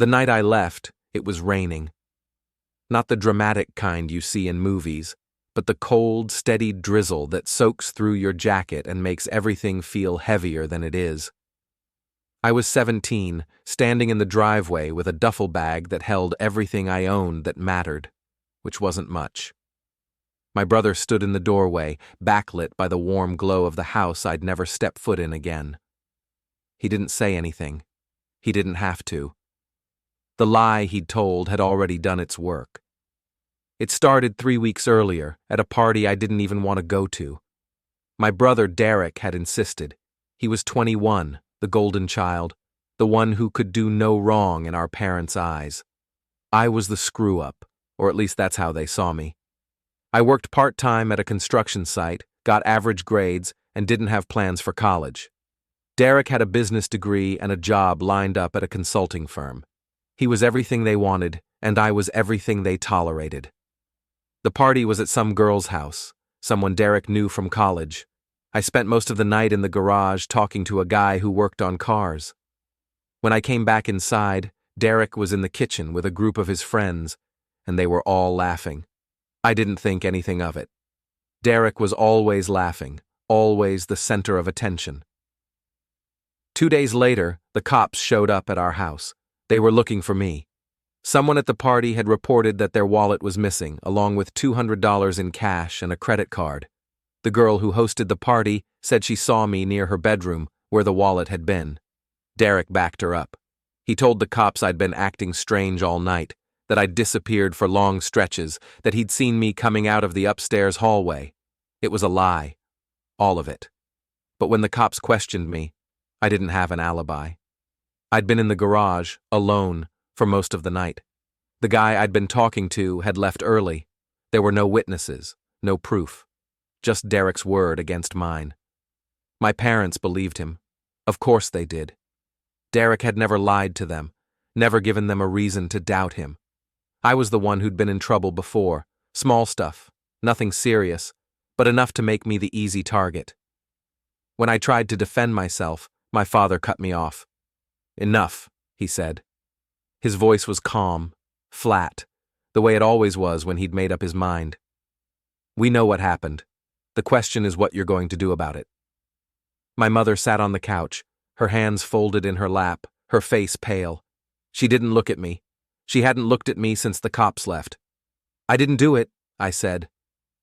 The night I left, it was raining. Not the dramatic kind you see in movies, but the cold, steady drizzle that soaks through your jacket and makes everything feel heavier than it is. I was 17, standing in the driveway with a duffel bag that held everything I owned that mattered, which wasn't much. My brother stood in the doorway, backlit by the warm glow of the house I'd never step foot in again. He didn't say anything. He didn't have to. The lie he'd told had already done its work. It started 3 weeks earlier, at a party I didn't even want to go to. My brother Derek had insisted. He was 21, the golden child, the one who could do no wrong in our parents' eyes. I was the screw-up, or at least that's how they saw me. I worked part-time at a construction site, got average grades, and didn't have plans for college. Derek had a business degree and a job lined up at a consulting firm. He was everything they wanted, and I was everything they tolerated. The party was at some girl's house, someone Derek knew from college. I spent most of the night in the garage talking to a guy who worked on cars. When I came back inside, Derek was in the kitchen with a group of his friends, and they were all laughing. I didn't think anything of it. Derek was always laughing, always the center of attention. 2 days later, the cops showed up at our house. They were looking for me. Someone at the party had reported that their wallet was missing, along with $200 in cash and a credit card. The girl who hosted the party said she saw me near her bedroom, where the wallet had been. Derek backed her up. He told the cops I'd been acting strange all night, that I'd disappeared for long stretches, that he'd seen me coming out of the upstairs hallway. It was a lie. All of it. But when the cops questioned me, I didn't have an alibi. I'd been in the garage, alone, for most of the night. The guy I'd been talking to had left early. There were no witnesses, no proof. Just Derek's word against mine. My parents believed him. Of course they did. Derek had never lied to them, never given them a reason to doubt him. I was the one who'd been in trouble before. Small stuff, nothing serious, but enough to make me the easy target. When I tried to defend myself, my father cut me off. "Enough," he said. His voice was calm, flat, the way it always was when he'd made up his mind. "We know what happened. The question is what you're going to do about it." My mother sat on the couch, her hands folded in her lap, her face pale. She didn't look at me. She hadn't looked at me since the cops left. "I didn't do it," I said.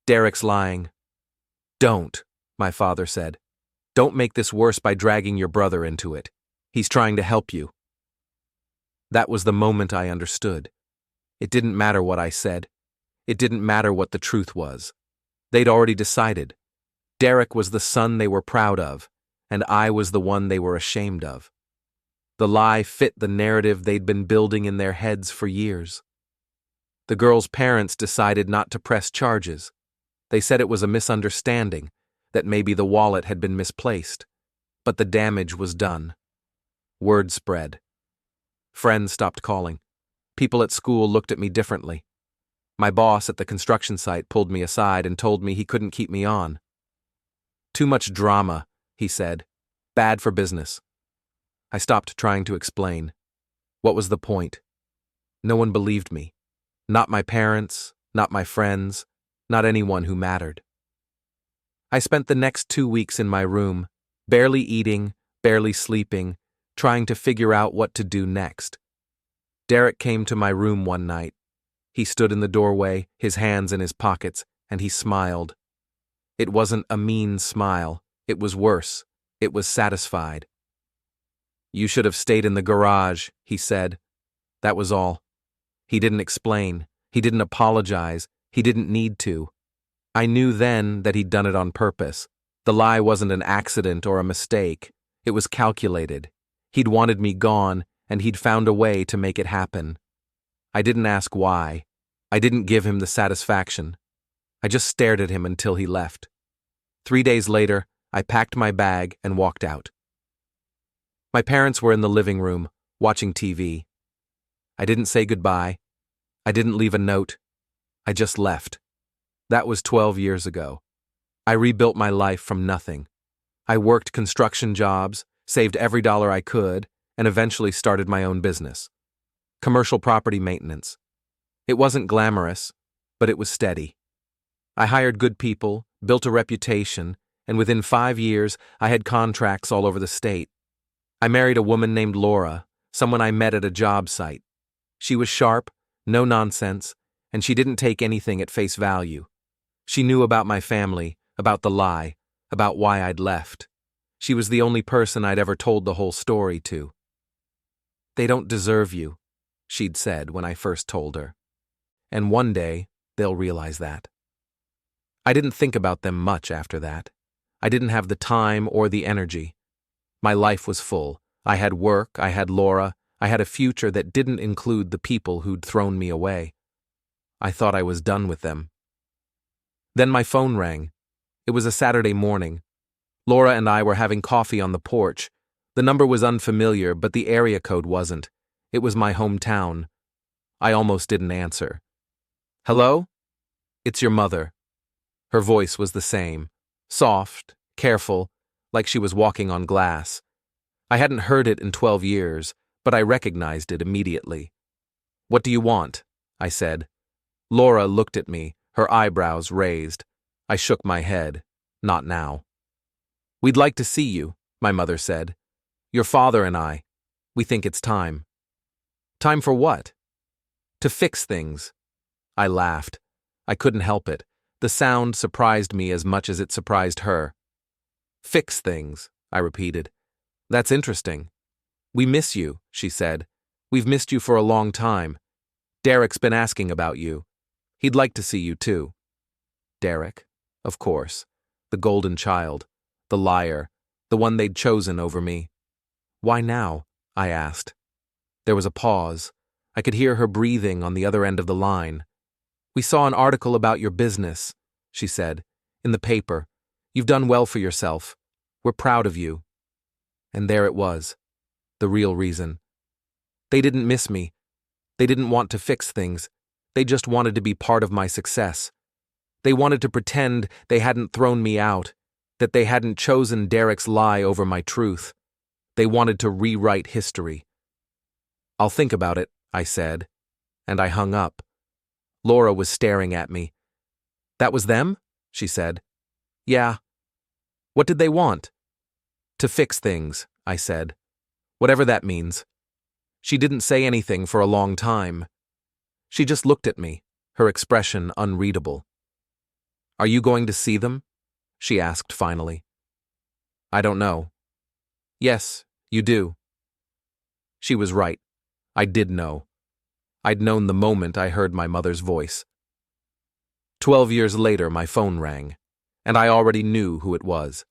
"Derek's lying." "Don't," my father said. "Don't make this worse by dragging your brother into it. He's trying to help you." That was the moment I understood. It didn't matter what I said. It didn't matter what the truth was. They'd already decided. Derek was the son they were proud of, and I was the one they were ashamed of. The lie fit the narrative they'd been building in their heads for years. The girl's parents decided not to press charges. They said it was a misunderstanding, that maybe the wallet had been misplaced. But the damage was done. Word spread. Friends stopped calling. People at school looked at me differently. My boss at the construction site pulled me aside and told me he couldn't keep me on. "Too much drama," he said. "Bad for business." I stopped trying to explain. What was the point? No one believed me. Not my parents, not my friends, not anyone who mattered. I spent the next 2 weeks in my room, barely eating, barely sleeping, trying to figure out what to do next. Derek came to my room one night. He stood in the doorway, his hands in his pockets, and he smiled. It wasn't a mean smile. It was worse. It was satisfied. "You should have stayed in the garage," he said. That was all. He didn't explain. He didn't apologize. He didn't need to. I knew then that he'd done it on purpose. The lie wasn't an accident or a mistake. It was calculated. He'd wanted me gone, and he'd found a way to make it happen. I didn't ask why. I didn't give him the satisfaction. I just stared at him until he left. 3 days later, I packed my bag and walked out. My parents were in the living room, watching TV. I didn't say goodbye. I didn't leave a note. I just left. That was 12 years ago. I rebuilt my life from nothing. I worked construction jobs, saved every dollar I could, and eventually started my own business. commercial property maintenance. It wasn't glamorous, but it was steady. I hired good people, built a reputation, and within 5 years, I had contracts all over the state. I married a woman named Laura, someone I met at a job site. She was sharp, no nonsense, and she didn't take anything at face value. She knew about my family, about the lie, about why I'd left. She was the only person I'd ever told the whole story to. "They don't deserve you," she'd said when I first told her. "And one day, they'll realize that." I didn't think about them much after that. I didn't have the time or the energy. My life was full. I had work, I had Laura, I had a future that didn't include the people who'd thrown me away. I thought I was done with them. Then my phone rang. It was a Saturday morning. Laura and I were having coffee on the porch. The number was unfamiliar, but the area code wasn't. It was my hometown. I almost didn't answer. "Hello? It's your mother." Her voice was the same, soft, careful, like she was walking on glass. I hadn't heard it in 12 years, but I recognized it immediately. "What do you want?" I said. Laura looked at me, her eyebrows raised. I shook my head. Not now. "We'd like to see you," my mother said. "Your father and I. We think it's time." "Time for what?" "To fix things." I laughed. I couldn't help it. The sound surprised me as much as it surprised her. "Fix things," I repeated. "That's interesting." "We miss you," she said. "We've missed you for a long time. Derek's been asking about you. He'd like to see you too." Derek? Of course. The golden child. The liar. The one they'd chosen over me. "Why now?" I asked. There was a pause. I could hear her breathing on the other end of the line. "We saw an article about your business," she said, "in the paper. You've done well for yourself. We're proud of you." And there it was. The real reason. They didn't miss me. They didn't want to fix things. They just wanted to be part of my success. They wanted to pretend they hadn't thrown me out, that they hadn't chosen Derek's lie over my truth. They wanted to rewrite history. "I'll think about it," I said, and I hung up. Laura was staring at me. "That was them?" she said. "Yeah." "What did they want?" "To fix things," I said. "Whatever that means." She didn't say anything for a long time. She just looked at me, her expression unreadable. "Are you going to see them?" she asked finally. "I don't know." "Yes, you do." She was right. I did know. I'd known the moment I heard my mother's voice. 12 years later, my phone rang, and I already knew who it was.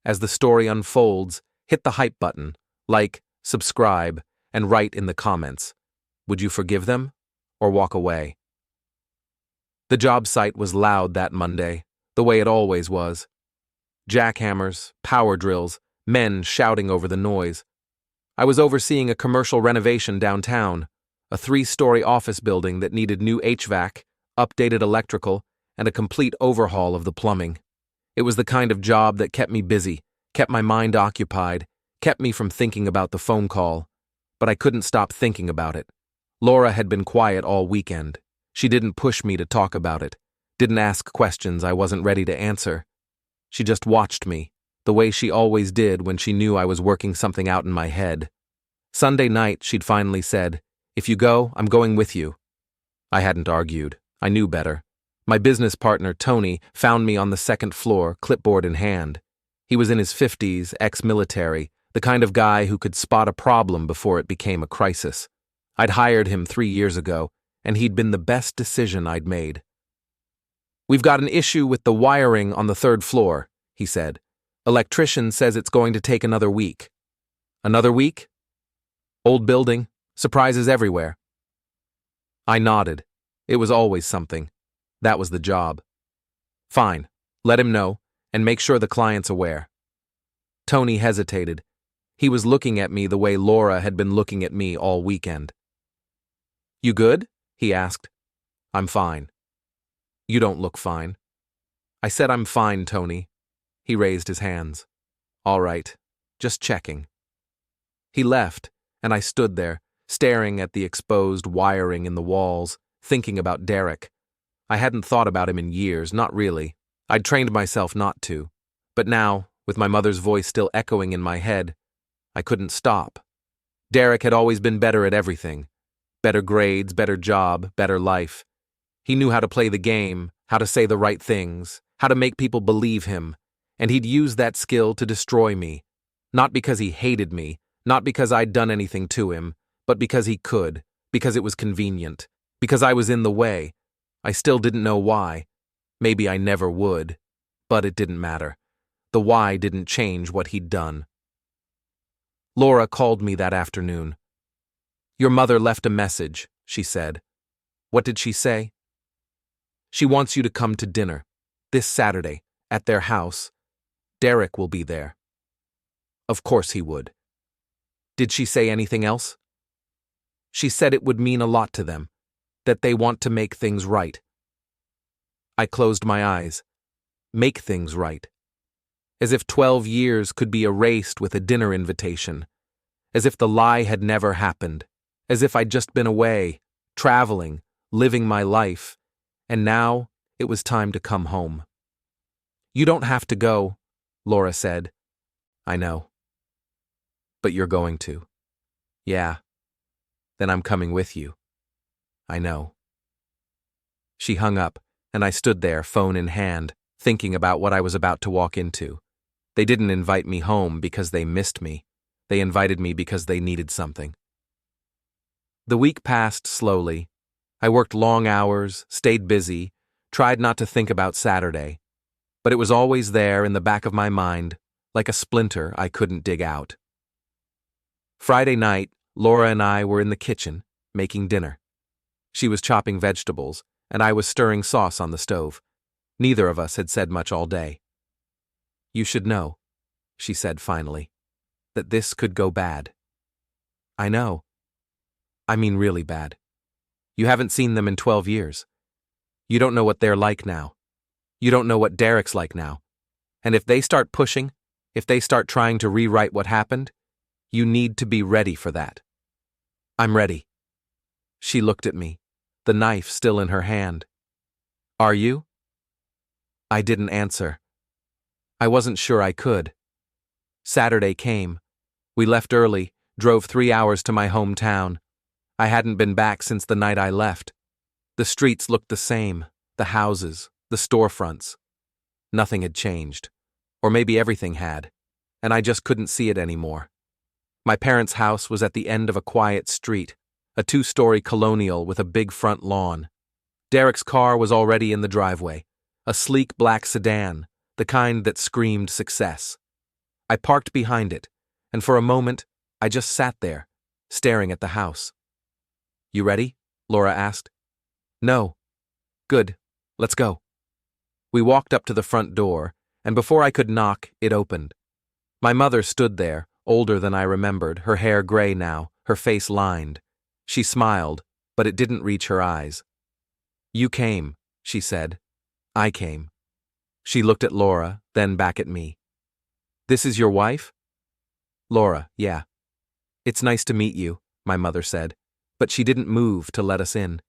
As the story unfolds, hit the hype button, like, subscribe, and write in the comments. Would you forgive them or walk away? The job site was loud that Monday, the way it always was. Jackhammers, power drills, men shouting over the noise. I was overseeing a commercial renovation downtown, a 3-story office building that needed new HVAC, updated electrical, and a complete overhaul of the plumbing. It was the kind of job that kept me busy, kept my mind occupied, kept me from thinking about the phone call. But I couldn't stop thinking about it. Laura had been quiet all weekend. She didn't push me to talk about it, didn't ask questions I wasn't ready to answer. She just watched me, the way she always did when she knew I was working something out in my head. Sunday night, she'd finally said, "If you go, I'm going with you." I hadn't argued. I knew better. My business partner, Tony, found me on the second floor, clipboard in hand. He was in his 50s, ex-military, the kind of guy who could spot a problem before it became a crisis. I'd hired him 3 years ago, and he'd been the best decision I'd made. "We've got an issue with the wiring on the 3rd floor," he said. "Electrician says it's going to take another week." "Another week?" "Old building. Surprises everywhere." I nodded. It was always something. That was the job. "Fine. Let him know, and make sure the client's aware." Tony hesitated. He was looking at me the way Laura had been looking at me all weekend. "You good?" he asked. "I'm fine." "You don't look fine." I said I'm fine, Tony. He raised his hands. "All right. Just checking." He left, and I stood there, staring at the exposed wiring in the walls, thinking about Derek. I hadn't thought about him in years, not really. I'd trained myself not to. But now, with my mother's voice still echoing in my head, I couldn't stop. Derek had always been better at everything. Better grades, better job, better life. He knew how to play the game, how to say the right things, how to make people believe him, and he'd use that skill to destroy me. Not because he hated me, not because I'd done anything to him, but because he could, because it was convenient, because I was in the way. I still didn't know why. Maybe I never would. But it didn't matter. The why didn't change what he'd done. Laura called me that afternoon. "Your mother left a message," she said. "What did she say?" "She wants you to come to dinner, this Saturday, at their house. Derek will be there." Of course he would. Did she say anything else? She said it would mean a lot to them, that they want to make things right. I closed my eyes. Make things right. As if 12 years could be erased with a dinner invitation. As if the lie had never happened. As if I'd just been away, traveling, living my life, and now it was time to come home. "You don't have to go," Laura said. "I know. But you're going to." "Yeah. Then I'm coming with you." "I know." She hung up, and I stood there, phone in hand, thinking about what I was about to walk into. They didn't invite me home because they missed me. They invited me because they needed something. The week passed slowly. I worked long hours, stayed busy, tried not to think about Saturday. But it was always there in the back of my mind, like a splinter I couldn't dig out. Friday night, Laura and I were in the kitchen, making dinner. She was chopping vegetables, and I was stirring sauce on the stove. Neither of us had said much all day. "You should know," she said finally, "that this could go bad." "I know. I mean really bad. You haven't seen them in 12 years. You don't know what they're like now. You don't know what Derek's like now. And if they start pushing, if they start trying to rewrite what happened, you need to be ready for that." "I'm ready." She looked at me, the knife still in her hand. "Are you?" I didn't answer. I wasn't sure I could. Saturday came. We left early, drove 3 hours to my hometown. I hadn't been back since the night I left. The streets looked the same, the houses, the storefronts. Nothing had changed. Or maybe everything had, and I just couldn't see it anymore. My parents' house was at the end of a quiet street, a 2-story colonial with a big front lawn. Derek's car was already in the driveway, a sleek black sedan, the kind that screamed success. I parked behind it, and for a moment, I just sat there, staring at the house. "You ready?" Laura asked. "No." "Good. Let's go." We walked up to the front door, and before I could knock, it opened. My mother stood there, older than I remembered, her hair gray now, her face lined. She smiled, but it didn't reach her eyes. "You came," she said. "I came." She looked at Laura, then back at me. "This is your wife?" "Laura, yeah." "It's nice to meet you," my mother said, but she didn't move to let us in.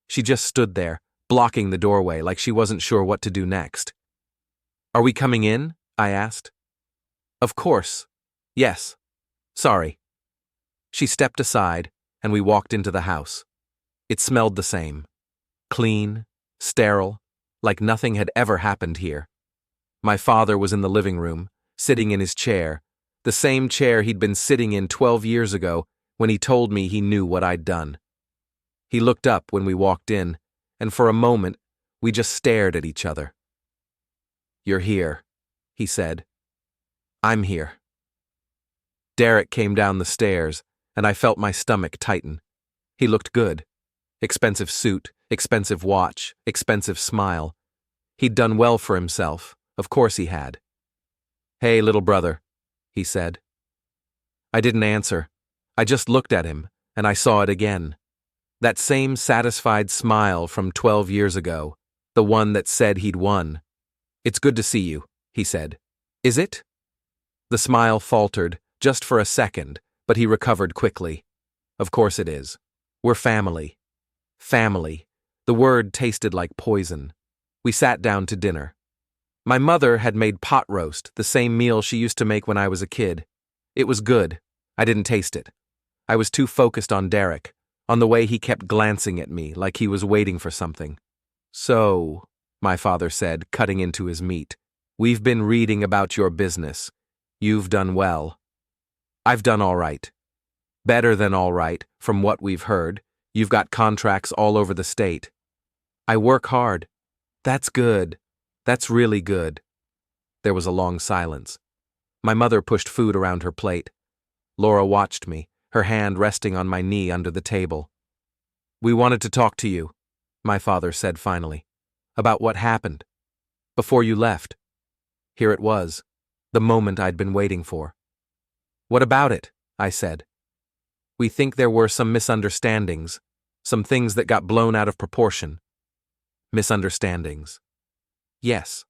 She just stood there, blocking the doorway like she wasn't sure what to do next. "Are we coming in?" I asked. "Of course. Yes. Sorry." She stepped aside, and we walked into the house. It smelled the same. Clean, sterile, like nothing had ever happened here. My father was in the living room, sitting in his chair, the same chair he'd been sitting in 12 years ago when he told me he knew what I'd done. He looked up when we walked in, and for a moment, we just stared at each other. "You're here," he said. "I'm here." Derek came down the stairs, and I felt my stomach tighten. He looked good. Expensive suit, expensive watch, expensive smile. He'd done well for himself, of course he had. "Hey, little brother," he said. I didn't answer. I just looked at him, and I saw it again. That same satisfied smile from 12 years ago, the one that said he'd won. "It's good to see you," he said. "Is it?" The smile faltered, just for a second, but he recovered quickly. Of course it is. We're family. Family. The word tasted like poison. We sat down to dinner. My mother had made pot roast, the same meal she used to make when I was a kid. It was good. I didn't taste it. I was too focused on Derek, on the way he kept glancing at me like he was waiting for something. So, my father said, cutting into his meat, we've been reading about your business. You've done well. I've done all right. Better than all right, from what we've heard. You've got contracts all over the state. I work hard. That's good. That's really good. There was a long silence. My mother pushed food around her plate. Laura watched me, her hand resting on my knee under the table. We wanted to talk to you, my father said finally, about what happened. Before you left. Here it was, the moment I'd been waiting for. What about it? I said. We think there were some misunderstandings, some things that got blown out of proportion. Misunderstandings. Yes.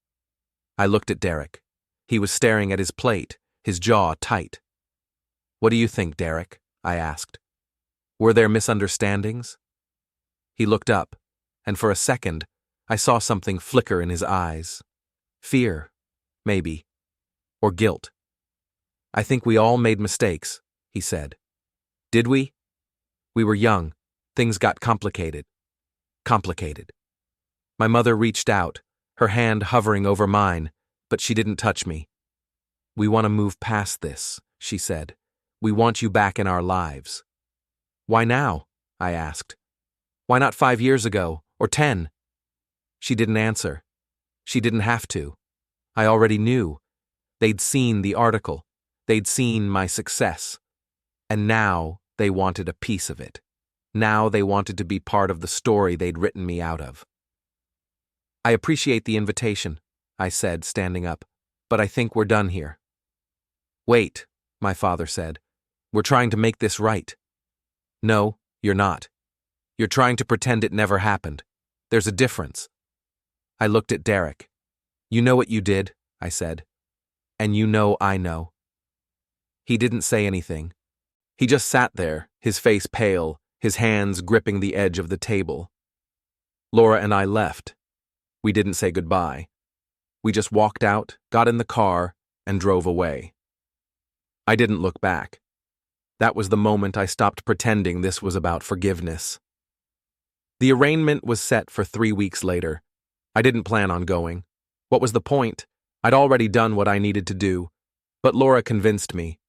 I looked at Derek. He was staring at his plate, his jaw tight. What do you think, Derek? I asked. Were there misunderstandings? He looked up, and for a second, I saw something flicker in his eyes. Fear, maybe, or guilt. I think we all made mistakes, he said. Did we? We were young. Things got complicated. Complicated. My mother reached out, her hand hovering over mine, but she didn't touch me. We want to move past this, she said. We want you back in our lives. Why now? I asked. Why not 5 years ago, or 10? She didn't answer. She didn't have to. I already knew. They'd seen the article. They'd seen my success. And now they wanted a piece of it. Now they wanted to be part of the story they'd written me out of. I appreciate the invitation, I said, standing up, but I think we're done here. Wait, my father said. We're trying to make this right. No, you're not. You're trying to pretend it never happened. There's a difference. I looked at Derek. You know what you did, I said. And you know I know. He didn't say anything. He just sat there, his face pale, his hands gripping the edge of the table. Laura and I left. We didn't say goodbye. We just walked out, got in the car, and drove away. I didn't look back. That was the moment I stopped pretending this was about forgiveness. The arraignment was set for 3 weeks later. I didn't plan on going. What was the point? I'd already done what I needed to do. But Laura convinced me.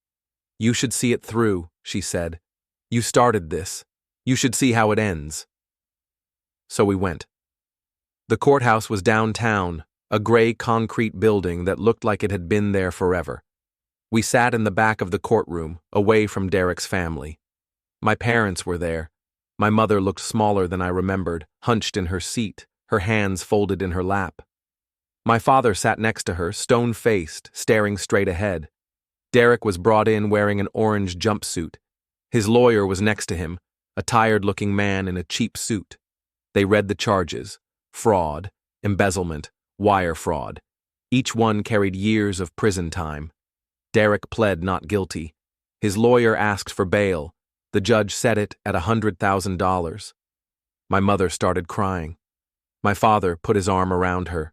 You should see it through, she said. You started this. You should see how it ends. So we went. The courthouse was downtown, a gray concrete building that looked like it had been there forever. We sat in the back of the courtroom, away from Derek's family. My parents were there. My mother looked smaller than I remembered, hunched in her seat, her hands folded in her lap. My father sat next to her, stone-faced, staring straight ahead. Derek was brought in wearing an orange jumpsuit. His lawyer was next to him, a tired-looking man in a cheap suit. They read the charges: fraud, embezzlement, wire fraud. Each one carried years of prison time. Derek pled not guilty. His lawyer asked for bail. The judge set it at $100,000. My mother started crying. My father put his arm around her.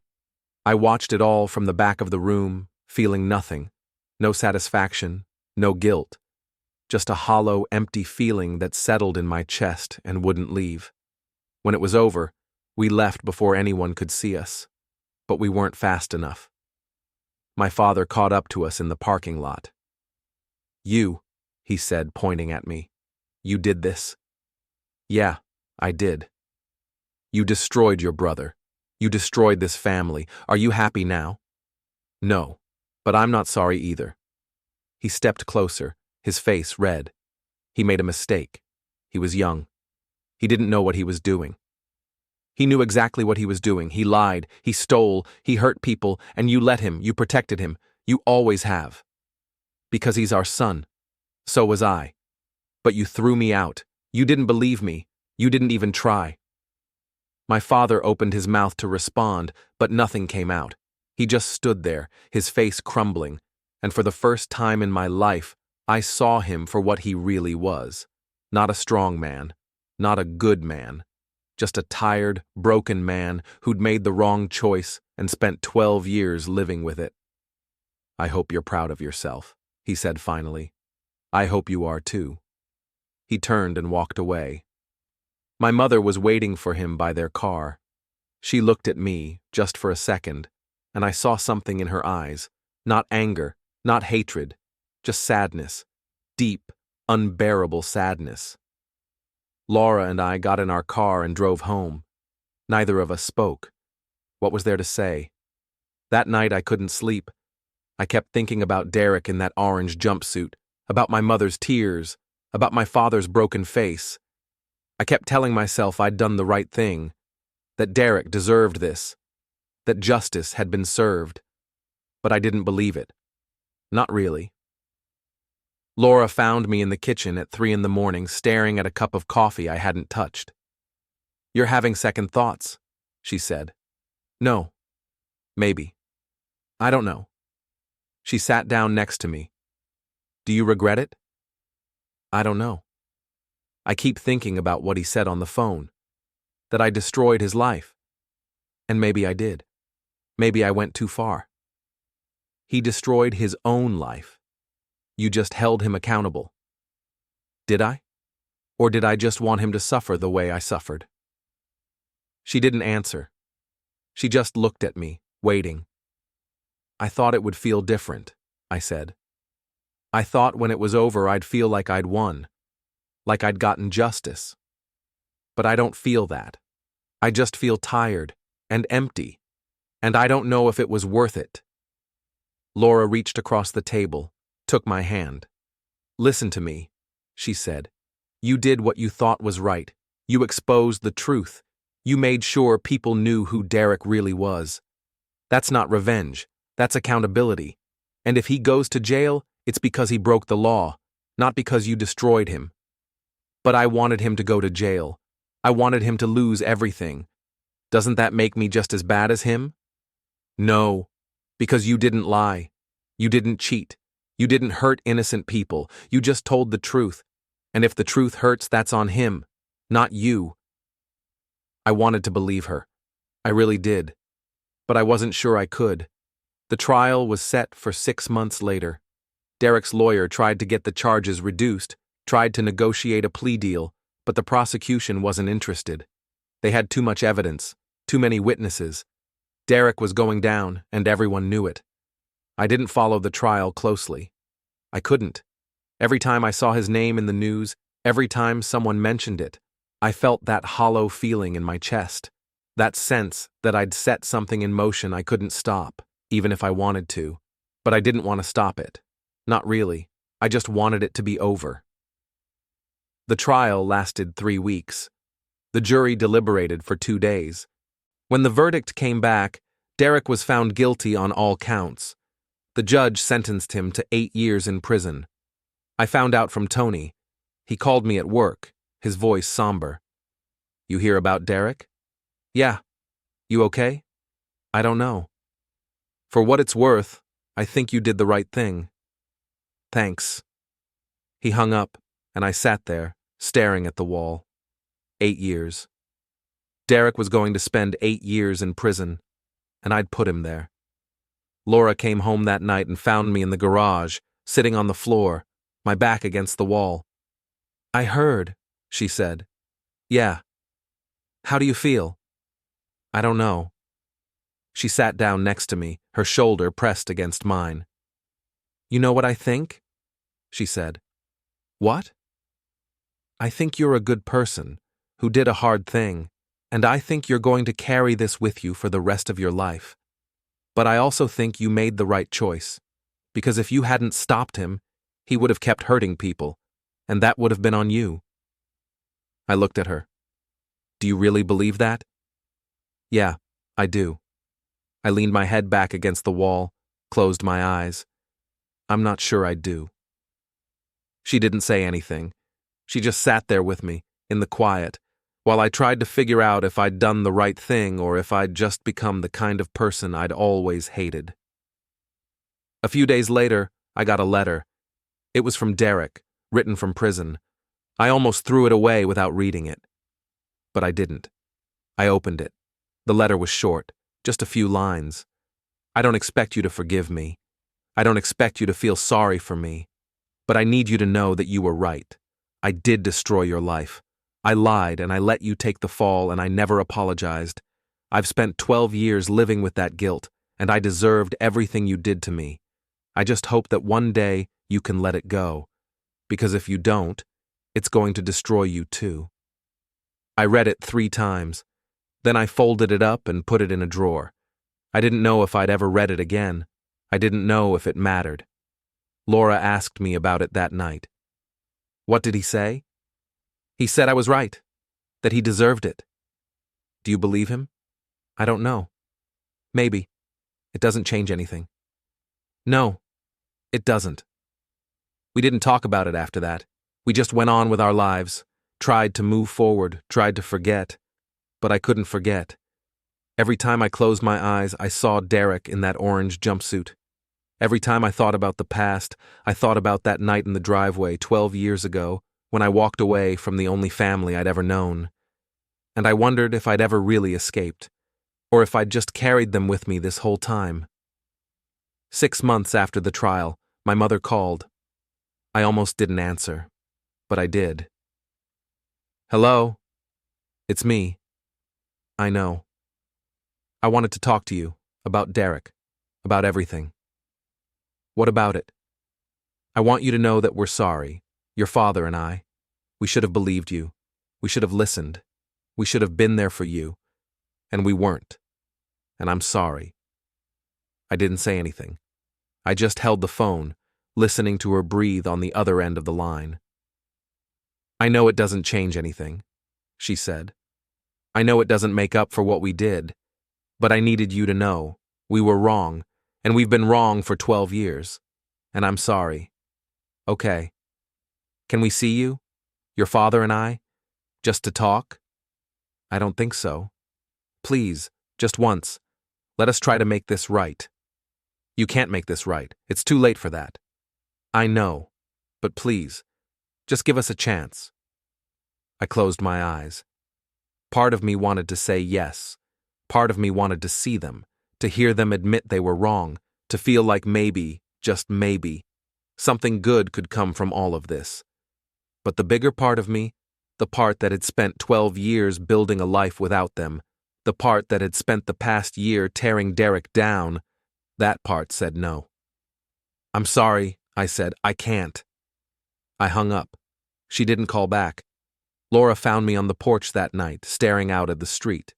I watched it all from the back of the room, feeling nothing. No satisfaction, no guilt. Just a hollow, empty feeling that settled in my chest and wouldn't leave. When it was over, we left before anyone could see us. But we weren't fast enough. My father caught up to us in the parking lot. You, he said, pointing at me. You did this. Yeah, I did. You destroyed your brother. You destroyed this family. Are you happy now? No, but I'm not sorry either. He stepped closer, his face red. He made a mistake. He was young. He didn't know what he was doing. He knew exactly what he was doing. He lied, he stole, he hurt people, and you let him, you protected him. You always have. Because he's our son. So was I. But you threw me out. You didn't believe me. You didn't even try. My father opened his mouth to respond, but nothing came out. He just stood there, his face crumbling, and for the first time in my life, I saw him for what he really was. Not a strong man, not a good man, just a tired, broken man who'd made the wrong choice and spent 12 years living with it. "I hope you're proud of yourself," he said finally. "I hope you are too." He turned and walked away. My mother was waiting for him by their car. She looked at me, just for a second, and I saw something in her eyes. Not anger, not hatred, just sadness. Deep, unbearable sadness. Laura and I got in our car and drove home. Neither of us spoke. What was there to say? That night I couldn't sleep. I kept thinking about Derek in that orange jumpsuit, about my mother's tears, about my father's broken face. I kept telling myself I'd done the right thing, that Derek deserved this, that justice had been served. But I didn't believe it. Not really. Laura found me in the kitchen at 3 a.m, staring at a cup of coffee I hadn't touched. "You're having second thoughts," she said. "No. Maybe. I don't know." She sat down next to me. "Do you regret it?" "I don't know. I keep thinking about what he said on the phone, that I destroyed his life. And maybe I did. Maybe I went too far." "He destroyed his own life. You just held him accountable." "Did I? Or did I just want him to suffer the way I suffered?" She didn't answer. She just looked at me, waiting. "I thought it would feel different," I said. "I thought when it was over I'd feel like I'd won, like I'd gotten justice. But I don't feel that. I just feel tired and empty, and I don't know if it was worth it." Laura reached across the table, took my hand. "Listen to me," she said. "You did what you thought was right. You exposed the truth. You made sure people knew who Derek really was. That's not revenge. That's accountability. And if he goes to jail, it's because he broke the law, not because you destroyed him. But I wanted him to go to jail. I wanted him to lose everything. Doesn't that make me just as bad as him?" "No, because you didn't lie. You didn't cheat. You didn't hurt innocent people. You just told the truth. And if the truth hurts, that's on him, not you." I wanted to believe her. I really did. But I wasn't sure I could. The trial was set for 6 months later. Derek's lawyer tried to get the charges reduced, tried to negotiate a plea deal, but the prosecution wasn't interested. They had too much evidence, too many witnesses. Derek was going down, and everyone knew it. I didn't follow the trial closely. I couldn't. Every time I saw his name in the news, every time someone mentioned it, I felt that hollow feeling in my chest, that sense that I'd set something in motion I couldn't stop, even if I wanted to. But I didn't want to stop it. Not really. I just wanted it to be over. The trial lasted 3 weeks. The jury deliberated for 2 days. When the verdict came back, Derek was found guilty on all counts. The judge sentenced him to 8 years in prison. I found out from Tony. He called me at work, his voice somber. "You hear about Derek?" "Yeah. You okay?" "I don't know." "For what it's worth, I think you did the right thing." "Thanks." He hung up, and I sat there, staring at the wall. 8 years. Derek was going to spend 8 years in prison, and I'd put him there. Laura came home that night and found me in the garage, sitting on the floor, my back against the wall. "I heard," she said. "Yeah. How do you feel?" "I don't know." She sat down next to me, her shoulder pressed against mine. "You know what I think?" she said. "What?" "I think you're a good person, who did a hard thing, and I think you're going to carry this with you for the rest of your life. But I also think you made the right choice, because if you hadn't stopped him, he would have kept hurting people, and that would have been on you." I looked at her. "Do you really believe that?" "Yeah, I do." I leaned my head back against the wall, closed my eyes. "I'm not sure I do." She didn't say anything. She just sat there with me, in the quiet, while I tried to figure out if I'd done the right thing or if I'd just become the kind of person I'd always hated. A few days later, I got a letter. It was from Derek, written from prison. I almost threw it away without reading it. But I didn't. I opened it. The letter was short, just a few lines. I don't expect you to forgive me. I don't expect you to feel sorry for me. But I need you to know that you were right. I did destroy your life. I lied and I let you take the fall and I never apologized. I've spent 12 years living with that guilt, and I deserved everything you did to me. I just hope that one day you can let it go. Because if you don't, it's going to destroy you too. I read it 3 times. Then I folded it up and put it in a drawer. I didn't know if I'd ever read it again. I didn't know if it mattered. Laura asked me about it that night. What did he say? He said I was right, that he deserved it. Do you believe him? I don't know. Maybe. It doesn't change anything. No, it doesn't. We didn't talk about it after that. We just went on with our lives, tried to move forward, tried to forget. But I couldn't forget. Every time I closed my eyes, I saw Derek in that orange jumpsuit. Every time I thought about the past, I thought about that night in the driveway 12 years ago when I walked away from the only family I'd ever known. And I wondered if I'd ever really escaped, or if I'd just carried them with me this whole time. 6 months after the trial, my mother called. I almost didn't answer, but I did. Hello? It's me. I know. I wanted to talk to you about Derek, about everything. What about it? I want you to know that we're sorry, your father and I. We should have believed you. We should have listened. We should have been there for you. And we weren't. And I'm sorry. I didn't say anything. I just held the phone, listening to her breathe on the other end of the line. I know it doesn't change anything, she said. I know it doesn't make up for what we did, but I needed you to know we were wrong, and we've been wrong for 12 years, and I'm sorry. Okay. Can we see you? Your father and I? Just to talk? I don't think so. Please, just once. Let us try to make this right. You can't make this right. It's too late for that. I know, but please, just give us a chance. I closed my eyes. Part of me wanted to say yes. Part of me wanted to see them, to hear them admit they were wrong, to feel like maybe, just maybe, something good could come from all of this. But the bigger part of me, the part that had spent 12 years building a life without them, the part that had spent the past year tearing Derek down, that part said no. I'm sorry, I said, I can't. I hung up. She didn't call back. Laura found me on the porch that night, staring out at the street.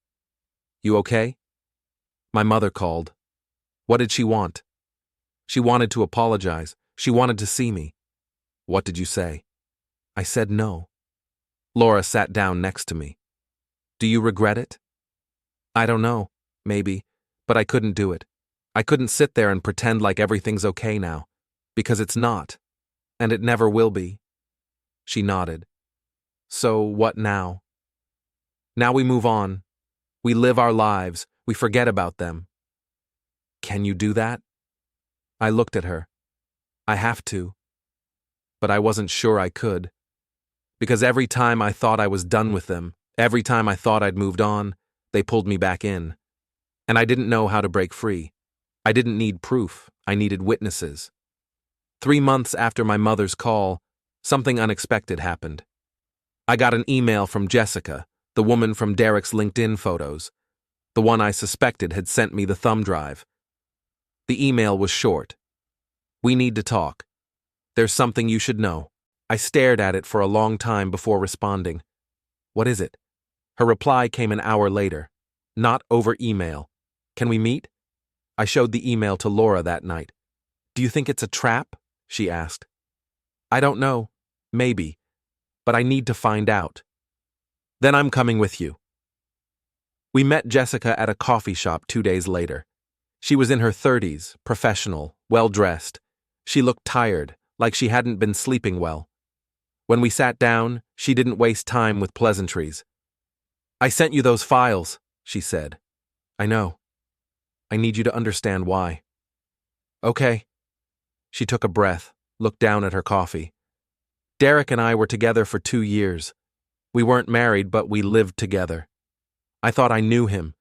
You okay? My mother called. What did she want? She wanted to apologize. She wanted to see me. What did you say? I said no. Laura sat down next to me. Do you regret it? I don't know, maybe, but I couldn't do it. I couldn't sit there and pretend like everything's okay now, because it's not, and it never will be. She nodded. So what now? Now we move on. We live our lives. We forget about them. Can you do that? I looked at her. I have to. But I wasn't sure I could. Because every time I thought I was done with them, every time I thought I'd moved on, they pulled me back in. And I didn't know how to break free. I didn't need proof. I needed witnesses. 3 months after my mother's call, something unexpected happened. I got an email from Jessica, the woman from Derek's LinkedIn photos, the one I suspected had sent me the thumb drive. The email was short. We need to talk. There's something you should know. I stared at it for a long time before responding. What is it? Her reply came an hour later. Not over email. Can we meet? I showed the email to Laura that night. Do you think it's a trap? She asked. I don't know. Maybe. But I need to find out. Then I'm coming with you. We met Jessica at a coffee shop 2 days later. She was in her 30s, professional, well-dressed. She looked tired, like she hadn't been sleeping well. When we sat down, she didn't waste time with pleasantries. I sent you those files, she said. I know. I need you to understand why. Okay. She took a breath, looked down at her coffee. Derek and I were together for 2 years. We weren't married, but we lived together. I thought I knew him.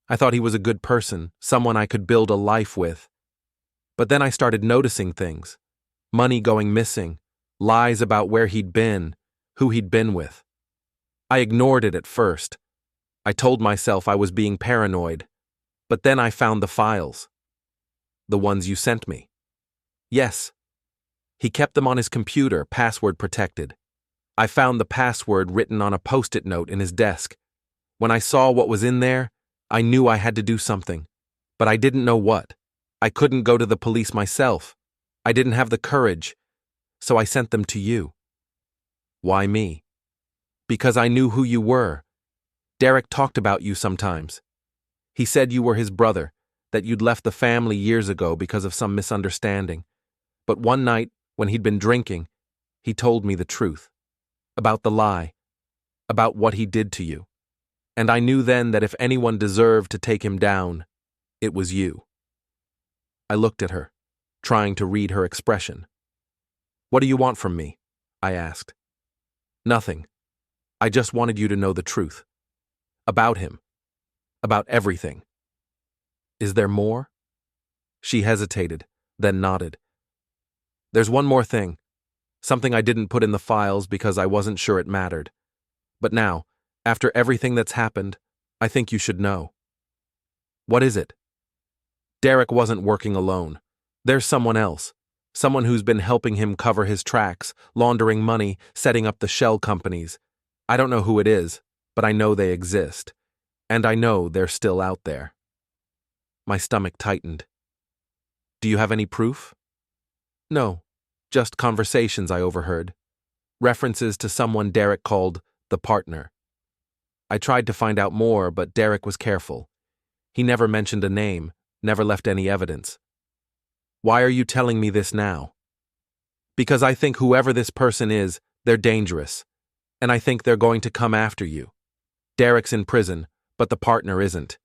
I thought he was a good person, someone I could build a life with. But then I started noticing things. Money going missing, lies about where he'd been, who he'd been with. I ignored it at first. I told myself I was being paranoid. But then I found the files. The ones you sent me. Yes. He kept them on his computer, password protected. I found the password written on a post-it note in his desk. When I saw what was in there, I knew I had to do something. But I didn't know what. I couldn't go to the police myself. I didn't have the courage. So I sent them to you. Why me? Because I knew who you were. Derek talked about you sometimes. He said you were his brother, that you'd left the family years ago because of some misunderstanding. But one night, when he'd been drinking, he told me the truth. About the lie. About what he did to you. And I knew then that if anyone deserved to take him down, it was you. I looked at her, trying to read her expression. What do you want from me? I asked. Nothing. I just wanted you to know the truth. About him. About everything. Is there more? She hesitated, then nodded. There's one more thing. Something I didn't put in the files because I wasn't sure it mattered. But now, after everything that's happened, I think you should know. What is it? Derek wasn't working alone. There's someone else. Someone who's been helping him cover his tracks, laundering money, setting up the shell companies. I don't know who it is, but I know they exist. And I know they're still out there. My stomach tightened. Do you have any proof? No, just conversations I overheard. References to someone Derek called the partner. I tried to find out more, but Derek was careful. He never mentioned a name, never left any evidence. Why are you telling me this now? Because I think whoever this person is, they're dangerous. And I think they're going to come after you. Derek's in prison, but the partner isn't.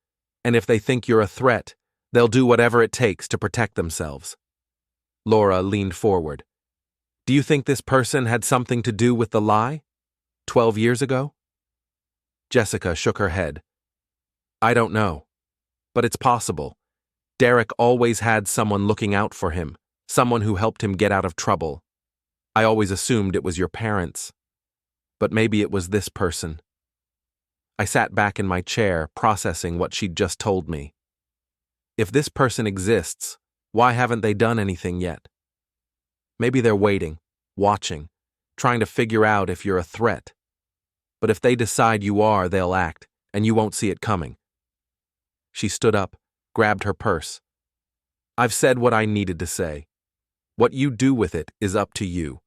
And if they think you're a threat, they'll do whatever it takes to protect themselves. Laura leaned forward. Do you think this person had something to do with the lie? 12 years ago? Jessica shook her head. I don't know. But it's possible. Derek always had someone looking out for him, someone who helped him get out of trouble. I always assumed it was your parents. But maybe it was this person. I sat back in my chair, processing what she'd just told me. If this person exists, why haven't they done anything yet? Maybe they're waiting, watching, trying to figure out if you're a threat. But if they decide you are, they'll act, and you won't see it coming. She stood up, grabbed her purse. I've said what I needed to say. What you do with it is up to you,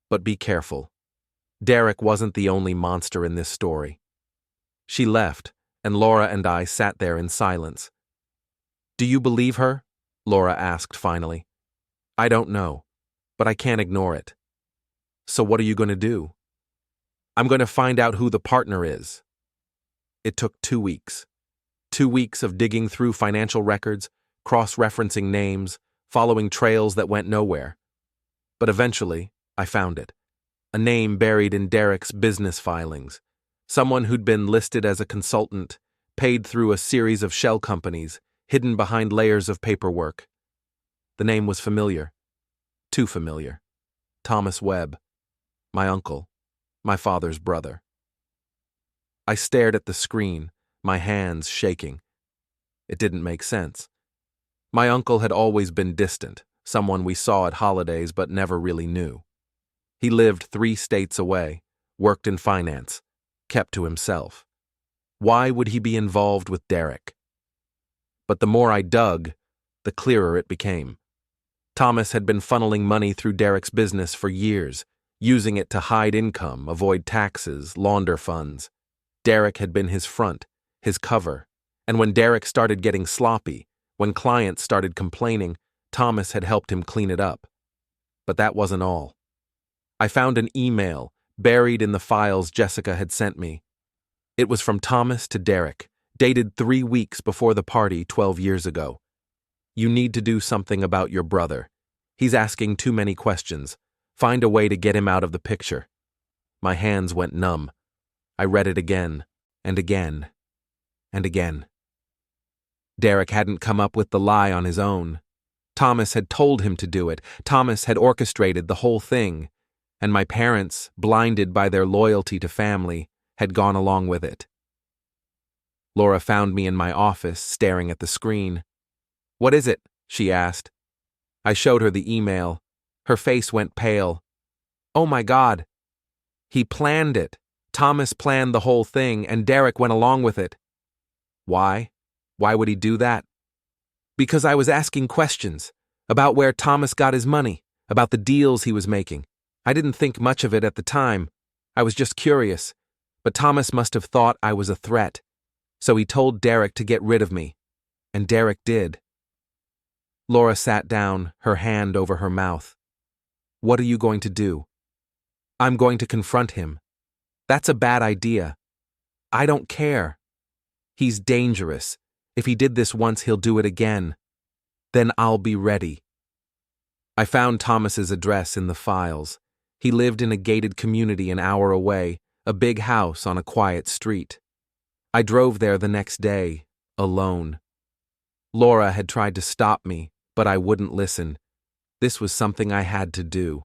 but be careful. Derek wasn't the only monster in this story. She left, and Laura and I sat there in silence. Do you believe her? Laura asked finally. I don't know, but I can't ignore it. So what are you going to do? I'm going to find out who the partner is. It took 2 weeks. 2 weeks of digging through financial records, cross-referencing names, following trails that went nowhere. But eventually, I found it. A name buried in Derek's business filings. Someone who'd been listed as a consultant, paid through a series of shell companies, hidden behind layers of paperwork. The name was familiar. Too familiar. Thomas Webb. My uncle. My father's brother. I stared at the screen, my hands shaking. It didn't make sense. My uncle had always been distant, someone we saw at holidays but never really knew. He lived 3 states away, worked in finance, kept to himself. Why would he be involved with Derek? But the more I dug, the clearer it became. Thomas had been funneling money through Derek's business for years, using it to hide income, avoid taxes, launder funds. Derek had been his front, his cover, and when Derek started getting sloppy, when clients started complaining, Thomas had helped him clean it up. But that wasn't all. I found an email buried in the files Jessica had sent me. It was from Thomas to Derek, dated 3 weeks before the party 12 years ago. You need to do something about your brother. He's asking too many questions. Find a way to get him out of the picture. My hands went numb. I read it again, and again, and again. Derek hadn't come up with the lie on his own. Thomas had told him to do it. Thomas had orchestrated the whole thing. And my parents, blinded by their loyalty to family, had gone along with it. Laura found me in my office, staring at the screen. "What is it?" she asked. I showed her the email. Her face went pale. "Oh my God. He planned it. Thomas planned the whole thing, and Derek went along with it." "Why? Why would he do that?" "Because I was asking questions about where Thomas got his money, about the deals he was making. I didn't think much of it at the time. I was just curious. But Thomas must have thought I was a threat. So he told Derek to get rid of me. And Derek did." Laura sat down, her hand over her mouth. "What are you going to do?" "I'm going to confront him." "That's a bad idea." "I don't care. He's dangerous. If he did this once, he'll do it again. Then I'll be ready." I found Thomas's address in the files. He lived in a gated community an hour away, a big house on a quiet street. I drove there the next day, alone. Laura had tried to stop me, but I wouldn't listen. This was something I had to do.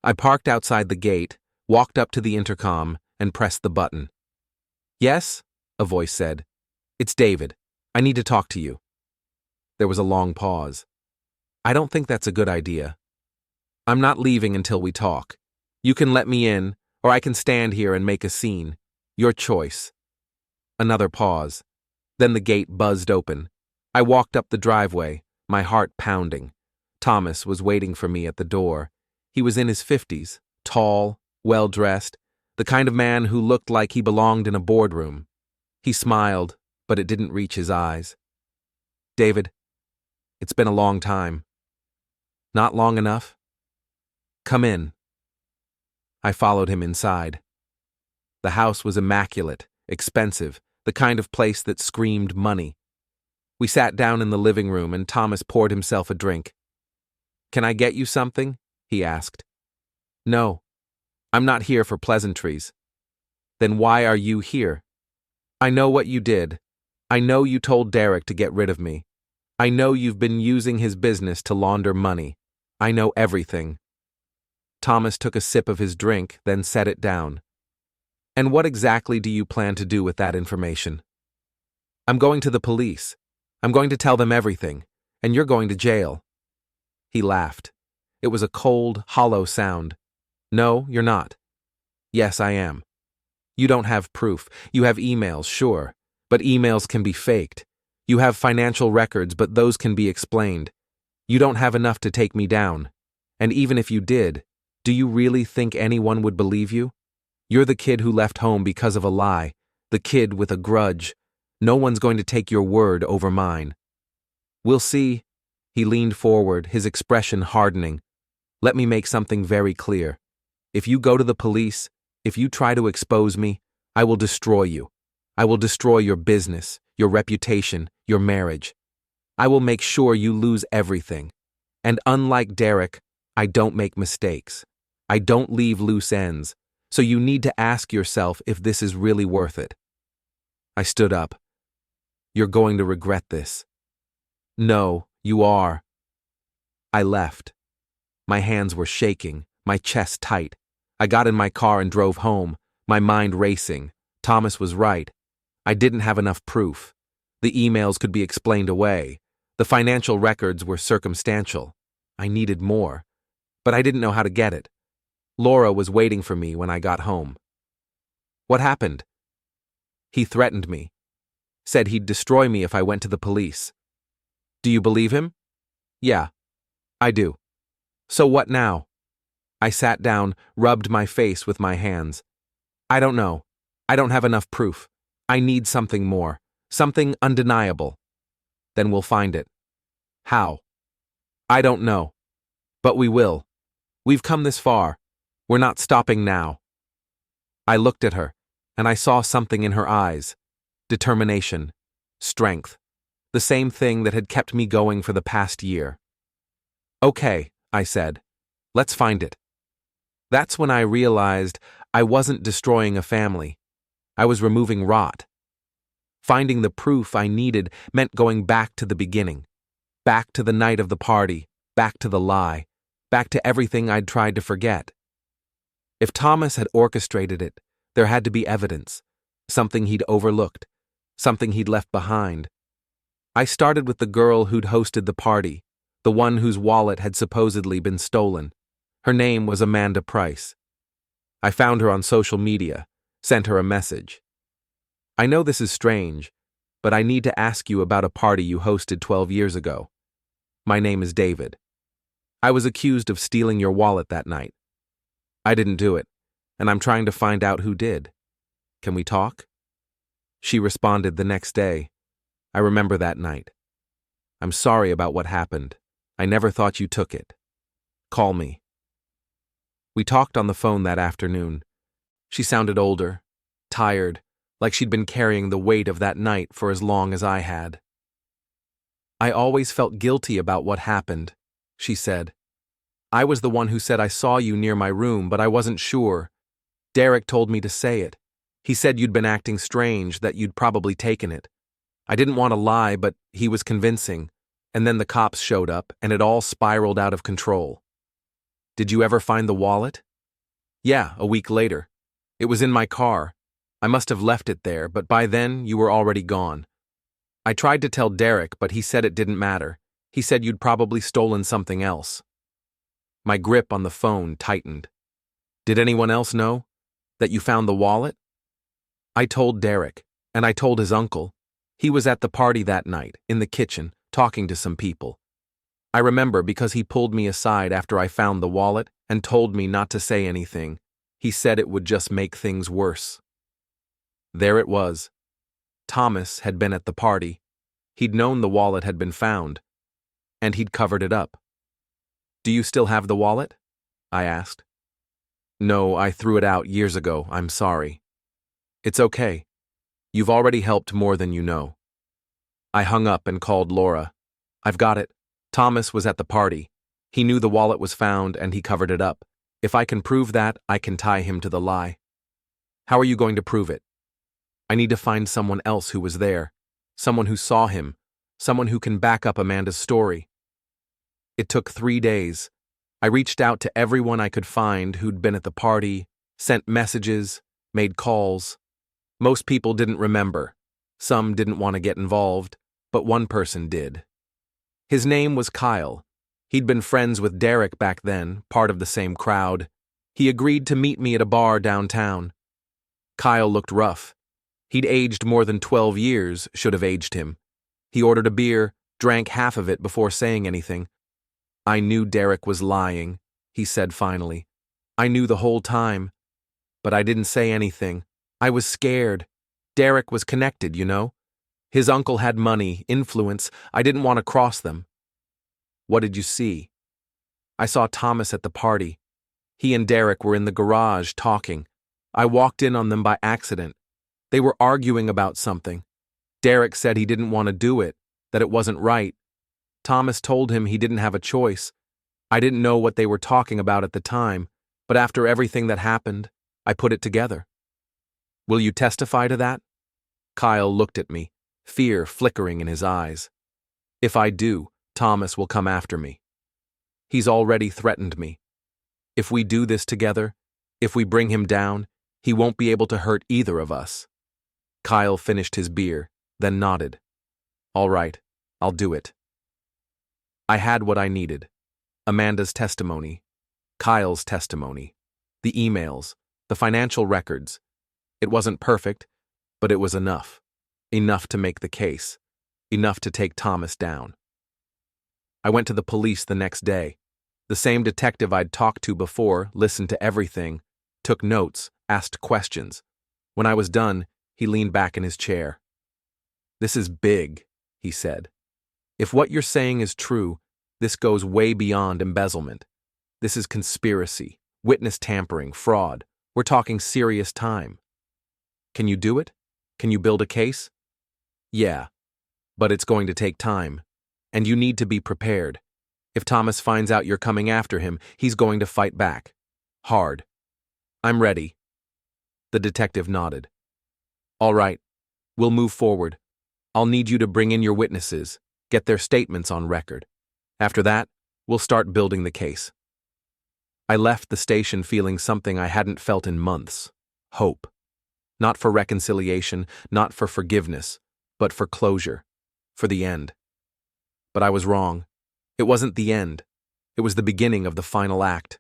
I parked outside the gate, walked up to the intercom, and pressed the button. "Yes?" a voice said. "It's David. I need to talk to you." There was a long pause. "I don't think that's a good idea. I'm not leaving until we talk. You can let me in, or I can stand here and make a scene. Your choice." Another pause. Then the gate buzzed open. I walked up the driveway, my heart pounding. Thomas was waiting for me at the door. He was in his 50s, tall, well-dressed, the kind of man who looked like he belonged in a boardroom. He smiled, but it didn't reach his eyes. "David, it's been a long time." "Not long enough?" "Come in." I followed him inside. The house was immaculate, expensive, the kind of place that screamed money. We sat down in the living room and Thomas poured himself a drink. "Can I get you something?" he asked. "No, I'm not here for pleasantries." "Then why are you here?" "I know what you did. I know you told Derek to get rid of me. I know you've been using his business to launder money. I know everything." Thomas took a sip of his drink, then set it down. "And what exactly do you plan to do with that information?" "I'm going to the police. I'm going to tell them everything, and you're going to jail." He laughed. It was a cold, hollow sound. "No, you're not." "Yes, I am." "You don't have proof. You have emails, sure, but emails can be faked. You have financial records, but those can be explained. You don't have enough to take me down. And even if you did, do you really think anyone would believe you? You're the kid who left home because of a lie, the kid with a grudge. No one's going to take your word over mine." "We'll see." He leaned forward, his expression hardening. "Let me make something very clear. If you go to the police, if you try to expose me, I will destroy you. I will destroy your business, your reputation, your marriage. I will make sure you lose everything. And unlike Derek, I don't make mistakes. I don't leave loose ends. So you need to ask yourself if this is really worth it." I stood up. "You're going to regret this." "No, you are." I left. My hands were shaking, my chest tight. I got in my car and drove home, my mind racing. Thomas was right. I didn't have enough proof. The emails could be explained away. The financial records were circumstantial. I needed more, but I didn't know how to get it. Laura was waiting for me when I got home. "What happened?" "He threatened me. Said he'd destroy me if I went to the police." "Do you believe him?" "Yeah, I do." "So what now?" I sat down, rubbed my face with my hands. "I don't know. I don't have enough proof. I need something more, something undeniable." "Then we'll find it." "How?" "I don't know. But we will. We've come this far. We're not stopping now." I looked at her, and I saw something in her eyes. Determination. Strength. The same thing that had kept me going for the past year. "Okay," I said. Let's find it. That's when I realized I wasn't destroying a family. I was removing rot. Finding the proof I needed meant going back to the beginning. Back to the night of the party, back to the lie, back to everything I'd tried to forget. If Thomas had orchestrated it, there had to be evidence, something he'd overlooked, something he'd left behind. I started with the girl who'd hosted the party, the one whose wallet had supposedly been stolen. Her name was Amanda Price. I found her on social media, sent her a message. I know this is strange, but I need to ask you about a party you hosted 12 years ago. My name is David. I was accused of stealing your wallet that night. I didn't do it, and I'm trying to find out who did. Can we talk? She responded the next day. I remember that night. I'm sorry about what happened. I never thought you took it. Call me. We talked on the phone that afternoon. She sounded older, tired, like she'd been carrying the weight of that night for as long as I had. I always felt guilty about what happened, she said. I was the one who said I saw you near my room, but I wasn't sure. Derek told me to say it. He said you'd been acting strange, that you'd probably taken it. I didn't want to lie, but he was convincing. And then the cops showed up, and it all spiraled out of control. Did you ever find the wallet? Yeah, a week later. It was in my car. I must have left it there, but by then you were already gone. I tried to tell Derek, but he said it didn't matter. He said you'd probably stolen something else. My grip on the phone tightened. Did anyone else know? That you found the wallet? I told Derek, and I told his uncle. He was at the party that night, in the kitchen, talking to some people. I remember because he pulled me aside after I found the wallet and told me not to say anything. He said it would just make things worse. There it was. Thomas had been at the party. He'd known the wallet had been found, and he'd covered it up. Do you still have the wallet? I asked. No, I threw it out years ago. I'm sorry. It's okay. You've already helped more than you know. I hung up and called Laura. I've got it. Thomas was at the party. He knew the wallet was found and he covered it up. If I can prove that, I can tie him to the lie. How are you going to prove it? I need to find someone else who was there, someone who saw him, someone who can back up Amanda's story. It took 3 days. I reached out to everyone I could find who'd been at the party, sent messages, made calls. Most people didn't remember. Some didn't want to get involved, but one person did. His name was Kyle. He'd been friends with Derek back then, part of the same crowd. He agreed to meet me at a bar downtown. Kyle looked rough. He'd aged more than 12 years, should have aged him. He ordered a beer, drank half of it before saying anything. I knew Derek was lying, he said finally. I knew the whole time. But I didn't say anything. I was scared. Derek was connected, you know? His uncle had money, influence. I didn't want to cross them. What did you see? I saw Thomas at the party. He and Derek were in the garage talking. I walked in on them by accident. They were arguing about something. Derek said he didn't want to do it, that it wasn't right. Thomas told him he didn't have a choice. I didn't know what they were talking about at the time, but after everything that happened, I put it together. Will you testify to that? Kyle looked at me, fear flickering in his eyes. If I do, Thomas will come after me. He's already threatened me. If we do this together, if we bring him down, he won't be able to hurt either of us. Kyle finished his beer, then nodded. All right, I'll do it. I had what I needed. Amanda's testimony, Kyle's testimony, the emails, the financial records. It wasn't perfect, but it was enough. Enough to make the case. Enough to take Thomas down. I went to the police the next day. The same detective I'd talked to before listened to everything, took notes, asked questions. When I was done, he leaned back in his chair. This is big, he said. If what you're saying is true, this goes way beyond embezzlement. This is conspiracy, witness tampering, fraud. We're talking serious time. Can you do it? Can you build a case? Yeah, but it's going to take time. And you need to be prepared. If Thomas finds out you're coming after him, he's going to fight back. Hard. I'm ready. The detective nodded. All right, we'll move forward. I'll need you to bring in your witnesses, get their statements on record. After that, we'll start building the case. I left the station feeling something I hadn't felt in months. Hope. Not for reconciliation, not for forgiveness, but for closure. For the end. But I was wrong. It wasn't the end. It was the beginning of the final act.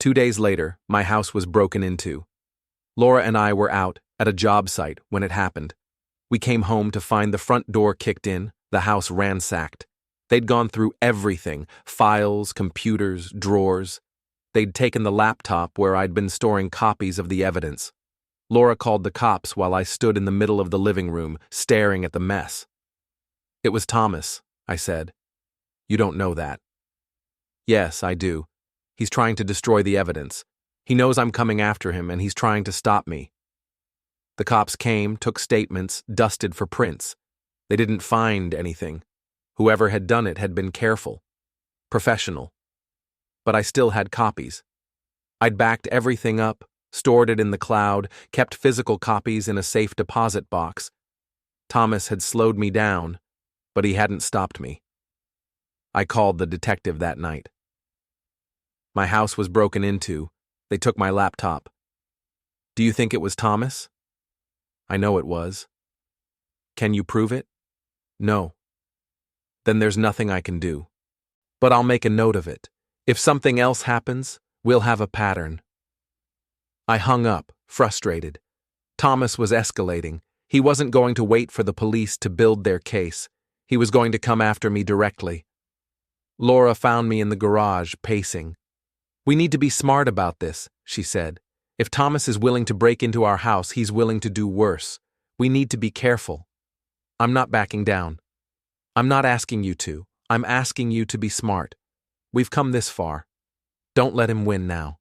2 days later, my house was broken into. Laura and I were out at a job site when it happened. We came home to find the front door kicked in, the house ransacked. They'd gone through everything, files, computers, drawers. They'd taken the laptop where I'd been storing copies of the evidence. Laura called the cops while I stood in the middle of the living room, staring at the mess. It was Thomas, I said. You don't know that. Yes, I do. He's trying to destroy the evidence. He knows I'm coming after him, and he's trying to stop me. The cops came, took statements, dusted for prints. They didn't find anything. Whoever had done it had been careful, professional. But I still had copies. I'd backed everything up, stored it in the cloud, kept physical copies in a safe deposit box. Thomas had slowed me down, but he hadn't stopped me. I called the detective that night. My house was broken into. They took my laptop. Do you think it was Thomas? I know it was. Can you prove it? No. Then there's nothing I can do. But I'll make a note of it. If something else happens, we'll have a pattern. I hung up, frustrated. Thomas was escalating. He wasn't going to wait for the police to build their case. He was going to come after me directly. Laura found me in the garage, pacing. We need to be smart about this, she said. If Thomas is willing to break into our house, he's willing to do worse. We need to be careful. I'm not backing down. I'm not asking you to. I'm asking you to be smart. We've come this far. Don't let him win now.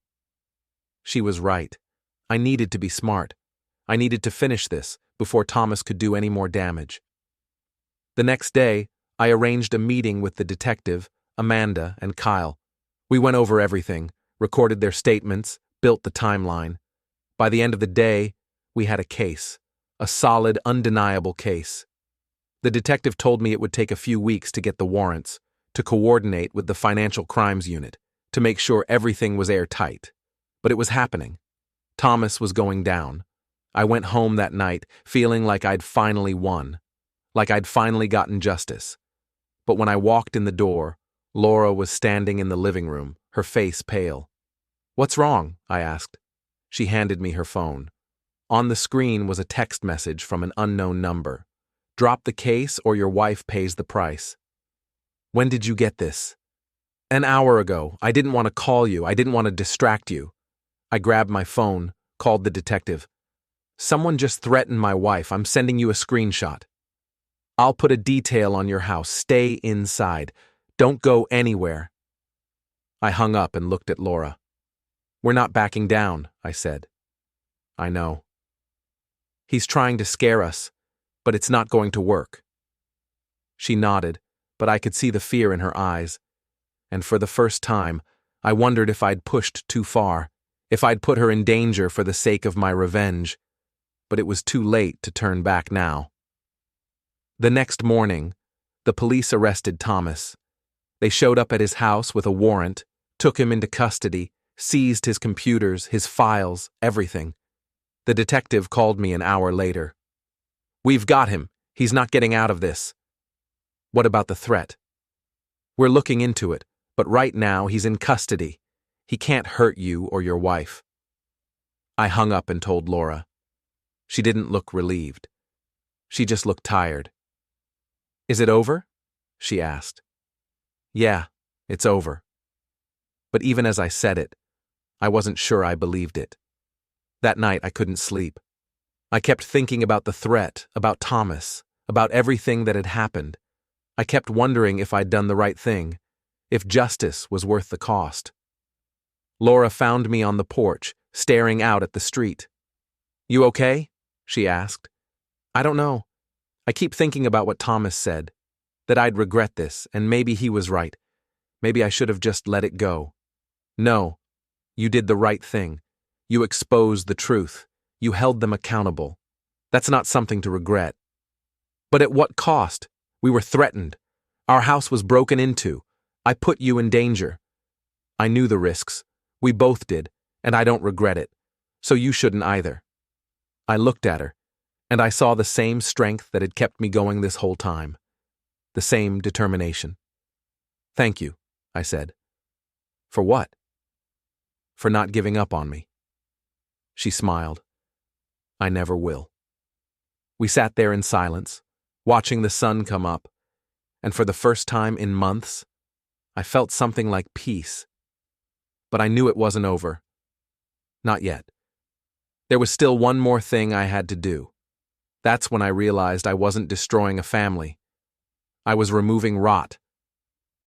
She was right. I needed to be smart. I needed to finish this before Thomas could do any more damage. The next day, I arranged a meeting with the detective, Amanda, and Kyle. We went over everything, recorded their statements, built the timeline. By the end of the day, we had a case. A solid, undeniable case. The detective told me it would take a few weeks to get the warrants, to coordinate with the Financial Crimes Unit, to make sure everything was airtight. But it was happening. Thomas was going down. I went home that night feeling like I'd finally won, like I'd finally gotten justice. But when I walked in the door, Laura was standing in the living room, her face pale. What's wrong? I asked. She handed me her phone. On the screen was a text message from an unknown number. Drop the case or your wife pays the price. When did you get this? An hour ago. I didn't want to call you. I didn't want to distract you. I grabbed my phone, called the detective. Someone just threatened my wife. I'm sending you a screenshot. I'll put a detail on your house. Stay inside. Don't go anywhere. I hung up and looked at Laura. We're not backing down, I said. I know. He's trying to scare us, but it's not going to work. She nodded, but I could see the fear in her eyes. And for the first time, I wondered if I'd pushed too far, if I'd put her in danger for the sake of my revenge. But it was too late to turn back now. The next morning, the police arrested Thomas. They showed up at his house with a warrant, took him into custody, seized his computers, his files, everything. The detective called me an hour later. We've got him. He's not getting out of this. What about the threat? We're looking into it, but right now he's in custody. He can't hurt you or your wife. I hung up and told Laura. She didn't look relieved. She just looked tired. Is it over? She asked. Yeah, it's over. But even as I said it, I wasn't sure I believed it. That night I couldn't sleep. I kept thinking about the threat, about Thomas, about everything that had happened. I kept wondering if I'd done the right thing, if justice was worth the cost. Laura found me on the porch, staring out at the street. You okay? She asked. I don't know. I keep thinking about what Thomas said, that I'd regret this, and maybe he was right. Maybe I should have just let it go. No, you did the right thing. You exposed the truth. You held them accountable. That's not something to regret. But at what cost? We were threatened. Our house was broken into. I put you in danger. I knew the risks. We both did, and I don't regret it. So you shouldn't either. I looked at her, and I saw the same strength that had kept me going this whole time. The same determination. Thank you, I said. For what? For not giving up on me. She smiled. I never will. We sat there in silence, watching the sun come up, and for the first time in months, I felt something like peace. But I knew it wasn't over. Not yet. There was still one more thing I had to do. That's when I realized I wasn't destroying a family. I was removing rot,